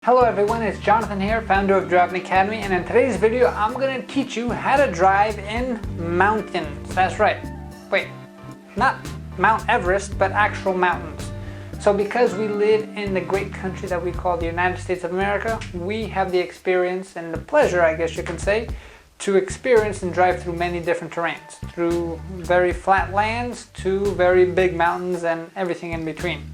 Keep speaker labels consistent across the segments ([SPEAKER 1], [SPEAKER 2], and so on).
[SPEAKER 1] Hello everyone, it's Jonathan here, founder of Driving Academy, and in today's video I'm going to teach you how to drive in mountains. That's right. Wait, not Mount Everest, but actual mountains. So because we live in the great country that we call the United States of America, we have the experience and the pleasure, I guess you can say, to experience and drive through many different terrains, through very flat lands to very big mountains and everything in between.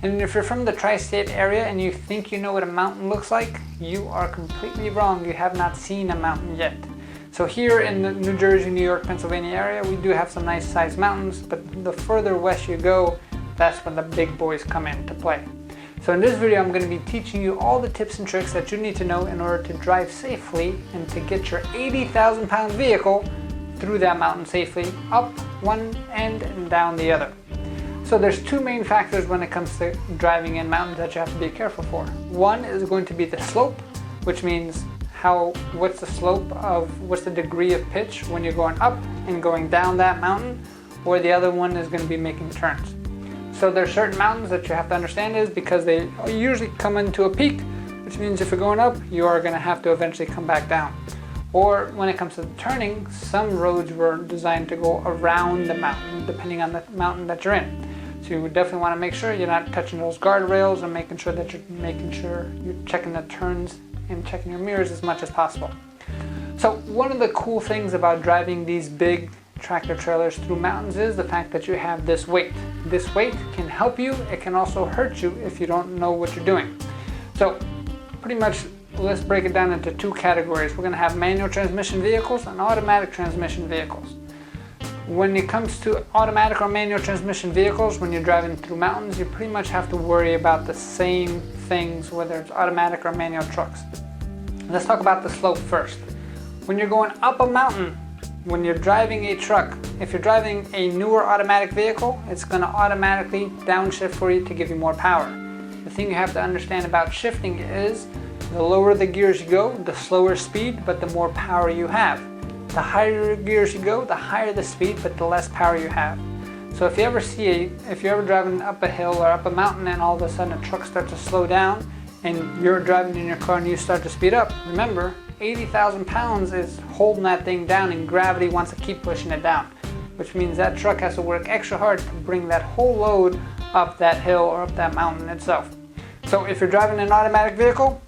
[SPEAKER 1] And if you're from the tri-state area and you think you know what a mountain looks like, you are completely wrong. You have not seen a mountain yet. So here in the New Jersey, New York, Pennsylvania area, we do have some nice sized mountains, but the further west you go, that's when the big boys come into play. So in this video, I'm going to be teaching you all the tips and tricks that you need to know in order to drive safely and to get your 80,000 pound vehicle through that mountain safely, up one end and down the other. So there's two main factors when it comes to driving in mountains that you have to be careful for. One is going to be the slope, which means what's the degree of pitch when you're going up and going down that mountain, or the other one is going to be making turns. So there's certain mountains that you have to understand is because they usually come into a peak, which means if you're going up, you are going to have to eventually come back down. Or when it comes to the turning, some roads were designed to go around the mountain, depending on the mountain that you're in. So you would definitely want to make sure you're not touching those guardrails and making sure you're checking the turns and checking your mirrors as much as possible. So one of the cool things about driving these big tractor trailers through mountains is the fact that you have this weight. This weight can help you, it can also hurt you if you don't know what you're doing. So pretty much let's break it down into two categories. We're going to have manual transmission vehicles and automatic transmission vehicles. When it comes to automatic or manual transmission vehicles, when you're driving through mountains, you pretty much have to worry about the same things, whether it's automatic or manual trucks. Let's talk about the slope first. When you're going up a mountain, when you're driving a truck, if you're driving a newer automatic vehicle, it's going to automatically downshift for you to give you more power. The thing you have to understand about shifting is the lower the gears you go, the slower speed, but the more power you have. The higher gears you go, the higher the speed, but the less power you have. So if you're ever driving up a hill or up a mountain and all of a sudden a truck starts to slow down and you're driving in your car and you start to speed up, remember, 80,000 pounds is holding that thing down and gravity wants to keep pushing it down, which means that truck has to work extra hard to bring that whole load up that hill or up that mountain itself. So if you're driving an automatic vehicle,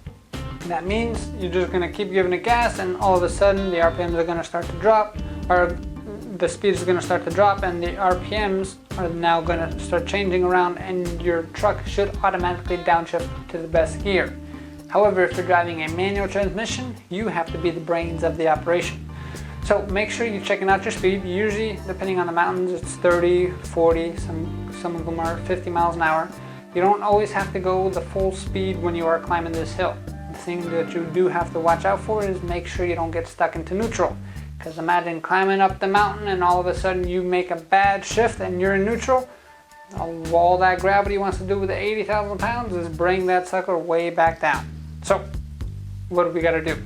[SPEAKER 1] that means you're just going to keep giving it gas and all of a sudden the RPMs are going to start to drop, or the speed is going to start to drop and the RPMs are now going to start changing around and your truck should automatically downshift to the best gear. However, if you're driving a manual transmission, you have to be the brains of the operation. So make sure you're checking out your speed. Usually, depending on the mountains, it's 30, 40, some of them are 50 miles an hour. You don't always have to go the full speed when you are climbing this hill. The thing that you do have to watch out for is make sure you don't get stuck into neutral. Because imagine climbing up the mountain and all of a sudden you make a bad shift and you're in neutral. All that gravity wants to do with the 80,000 pounds is bring that sucker way back down. So what do we got to do?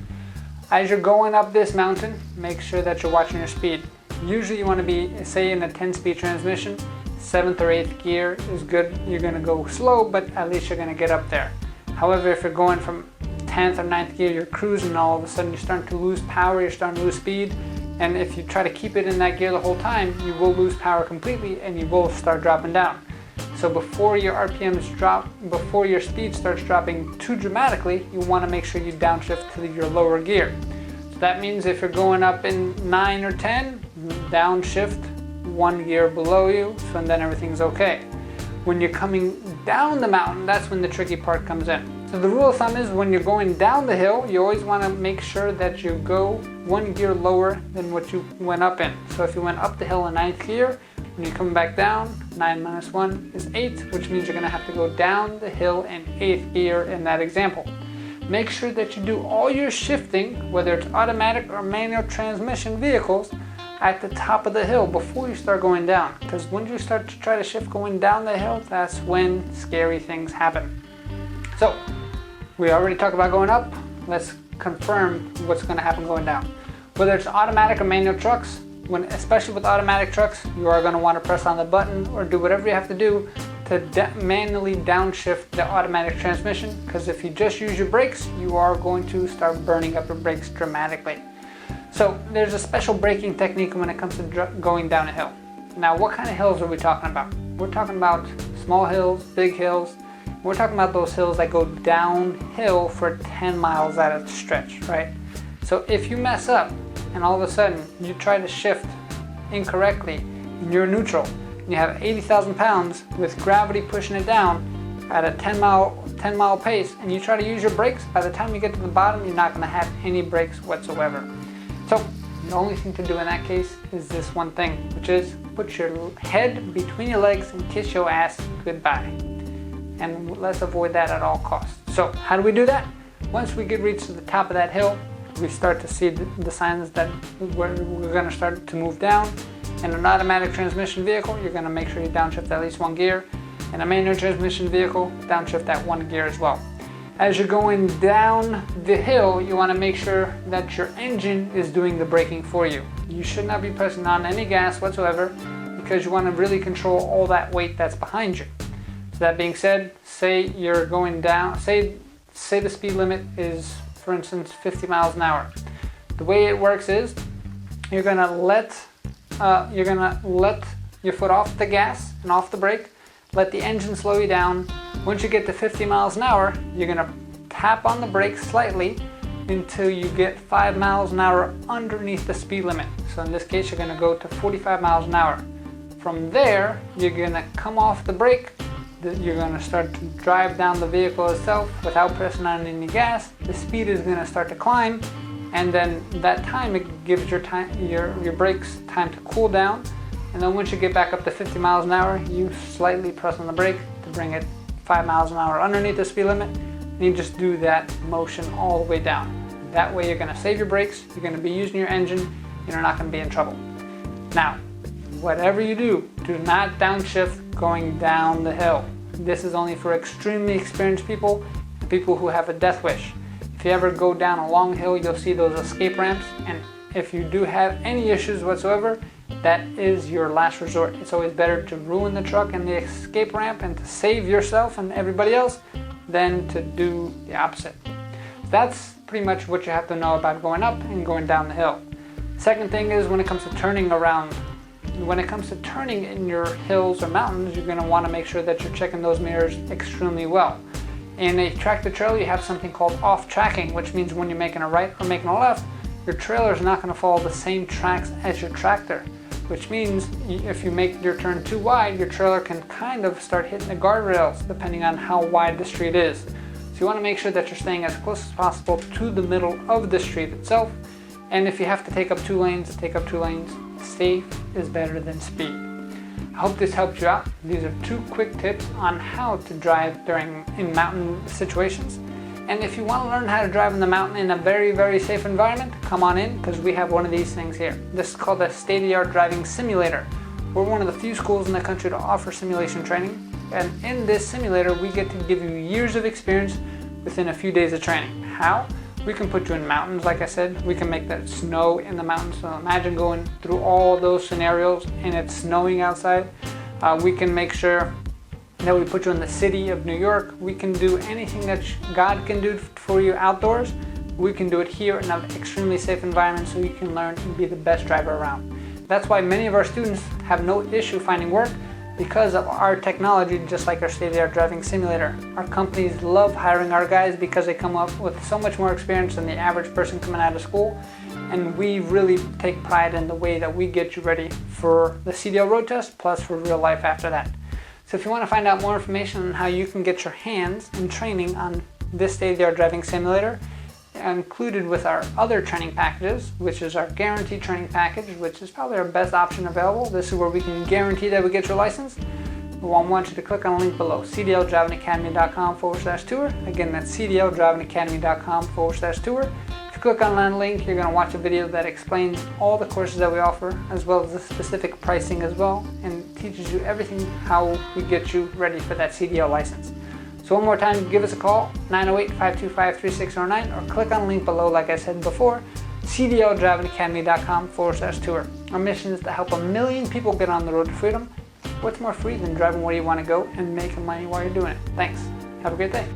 [SPEAKER 1] As you're going up this mountain, make sure that you're watching your speed. Usually you want to be, say in a 10-speed transmission, 7th or 8th gear is good. You're going to go slow, but at least you're going to get up there. However, if you're going from 10th or 9th gear, you're cruising and all of a sudden you're starting to lose power, you're starting to lose speed, and if you try to keep it in that gear the whole time, you will lose power completely and you will start dropping down. So before your RPMs drop, before your speed starts dropping too dramatically, you want to make sure you downshift to your lower gear. So that means if you're going up in 9 or 10, downshift one gear below you, so then everything's okay. When you're coming down the mountain, that's when the tricky part comes in. So the rule of thumb is when you're going down the hill, you always want to make sure that you go one gear lower than what you went up in. So if you went up the hill in 9th gear, when you come back down, 9 minus 1 is 8, which means you're going to have to go down the hill in 8th gear in that example. Make sure that you do all your shifting, whether it's automatic or manual transmission vehicles, at the top of the hill before you start going down. Because when you start to try to shift going down the hill, that's when scary things happen. So we already talked about going up. Let's confirm what's going to happen going down. Whether it's automatic or manual trucks, especially with automatic trucks, you are going to want to press on the button or do whatever you have to do to manually downshift the automatic transmission, because if you just use your brakes, you are going to start burning up your brakes dramatically. So there's a special braking technique when it comes to going down a hill. Now, what kind of hills are we talking about? We're talking about small hills, big hills. We're talking about those hills that go downhill for 10 miles at a stretch, right? So if you mess up and all of a sudden you try to shift incorrectly and you're neutral, and you have 80,000 pounds with gravity pushing it down at a 10 mile pace, and you try to use your brakes, by the time you get to the bottom, you're not going to have any brakes whatsoever. So the only thing to do in that case is this one thing, which is put your head between your legs and kiss your ass goodbye. And let's avoid that at all costs. So how do we do that? Once we reach to the top of that hill, we start to see the signs that we're going to start to move down. In an automatic transmission vehicle, you're going to make sure you downshift at least one gear. In a manual transmission vehicle, downshift that one gear as well. As you're going down the hill, you want to make sure that your engine is doing the braking for you. You should not be pressing on any gas whatsoever, because you want to really control all that weight that's behind you. So that being said, say you're going down, say the speed limit is, for instance, 50 miles an hour. The way it works is you're going to let your foot off the gas and off the brake, let the engine slow you down. Once you get to 50 miles an hour, you're going to tap on the brakes slightly until you get 5 miles an hour underneath the speed limit. So in this case, you're going to go to 45 miles an hour. From there, you're going to come off the brake. You're going to start to drive down the vehicle itself without pressing on any gas. The speed is going to start to climb, and then that time it gives your brakes time to cool down. And then once you get back up to 50 miles an hour, you slightly press on the brake to bring it 5 miles an hour underneath the speed limit. And you just do that motion all the way down. That way you're going to save your brakes, you're going to be using your engine, and you're not going to be in trouble. Now, whatever you do, do not downshift going down the hill. This is only for extremely experienced people, people who have a death wish. If you ever go down a long hill, you'll see those escape ramps, and if you do have any issues whatsoever, that is your last resort. It's always better to ruin the truck and the escape ramp and to save yourself and everybody else than to do the opposite. That's pretty much what you have to know about going up and going down the hill. Second thing is, when it comes to turning around, when it comes to turning in your hills or mountains, you're going to want to make sure that you're checking those mirrors extremely well. In a tractor trailer, you have something called off tracking, which means when you're making a right or making a left, your trailer is not going to follow the same tracks as your tractor, which means if you make your turn too wide, your trailer can kind of start hitting the guardrails depending on how wide the street is. So you want to make sure that you're staying as close as possible to the middle of the street itself. And if you have to take up 2 lanes, take up 2 lanes. Safe is better than speed. I hope this helped you out. These are 2 quick tips on how to drive in mountain situations. And if you want to learn how to drive in the mountain in a very, very safe environment, come on in, because we have one of these things here. This is called a state-of-the-art driving simulator. We're one of the few schools in the country to offer simulation training. And in this simulator, we get to give you years of experience within a few days of training. How? We can put you in mountains, like I said. We can make that snow in the mountains. So imagine going through all those scenarios and it's snowing outside. We can make sure that we put you in the city of New York. We can do anything that God can do for you outdoors. We can do it here in an extremely safe environment so you can learn and be the best driver around. That's why many of our students have no issue finding work, because of our technology, just like our state-of-the-art driving simulator. Our companies love hiring our guys because they come up with so much more experience than the average person coming out of school. And we really take pride in the way that we get you ready for the CDL road test, plus for real life after that. So if you want to find out more information on how you can get your hands in training on this state-of-the-art driving simulator, included with our other training packages, which is our guaranteed training package, which is probably our best option available. This is where we can guarantee that we get your license. I want you to click on the link below, cdldrivingacademy.com/tour. Again, that's cdldrivingacademy.com/tour. If you click on that link, you're going to watch a video that explains all the courses that we offer, as well as the specific pricing as well, and teaches you everything how we get you ready for that CDL license. So one more time, give us a call, 908-525-3609, or click on the link below, like I said before, cdldrivingacademy.com/tour. Our mission is to help 1 million people get on the road to freedom, What's more free than driving where you want to go and making money while you're doing it? Thanks. Have a great day.